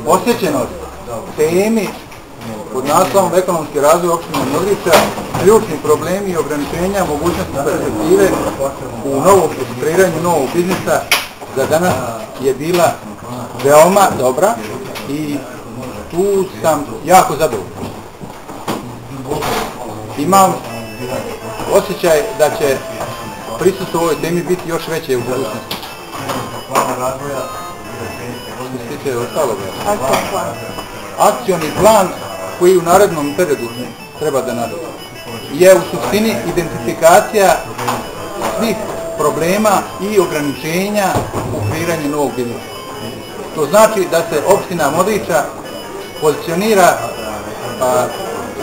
Posjećenost temi pod naslovom ekonomski razvoj opštine Modrica, ključni problemi i ograničenja mogućnosti perspektive u novom strukturiranju novog biznisa za danas je bila veoma dobra i tu sam jako zadovoljan. Imam osjećaj da će prisustvo ovoj temi biti još veće u budućnosti. Akcioni plan koji u narednom periodu treba da nađe je u suštini identifikacija svih problema i ograničenja u kreiranju novog biznisa. To znači da se opština Modriča pozicionira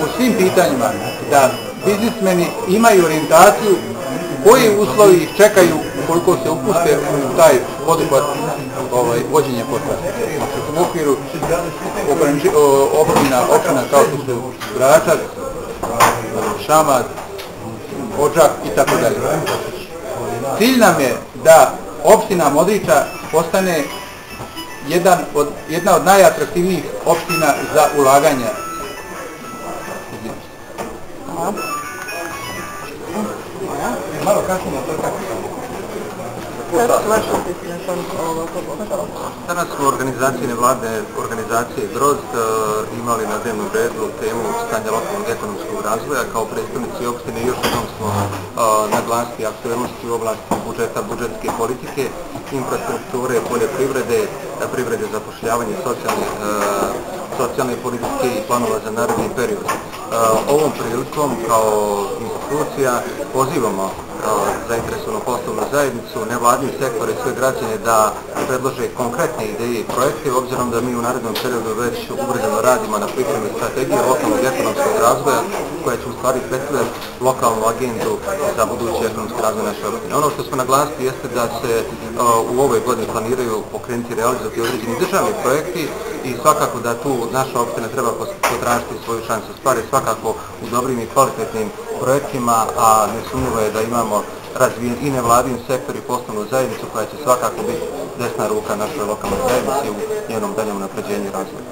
u svim pitanjima da biznismeni imaju orijentaciju koji uslovi ih čekaju koliko se upuste u taj poduhvat vođenja potrasa. U okviru opština kao što su Gračac, Šamac, Odžak i tako dalje. Cilj nam je da opština Modriča postane jedna od najatraktivnijih opština za ulaganja. Malo kasnije na to kako. Danas smo organizacije nevladne organizacije Grozd imali na dnevnom redu temu stanja lokalnog ekonomskog razvoja. Kao predstavnici opštine još jednom smo naglasili aktuelnosti u oblasti budžeta, budžetske politike, infrastrukture, poljoprivrede, privrede zapošljavanja, socijalne politike i planova za naredni period. Ovom prilikom kao institucija pozivamo zainteresovanu poslovnu zajednicu, nevladni sektor i sve građane da predlože konkretne ideje i projekte, obzirom da mi u narednom periodu već ubrzano radimo na pripremi strategije lokalnog ekonomskog razvoja koja će u stvari predstavljati lokalnu agendu za budući ekonomski razvoj naše opštine. Ono što smo naglasili jeste da se u ovoj godini planiraju pokrenuti i realizovati određeni državni projekti i svakako da tu naša opština treba potražiti svoju šansu stvari, svakako u dobrim i kvalitetnim projektima, a nesumnjivo je da imamo razvijen i nevladin sektor i poslovnu zajednicu koja će svakako biti desna ruka našoj lokalnoj zajednici u njenom daljem unapređenju i razvoju.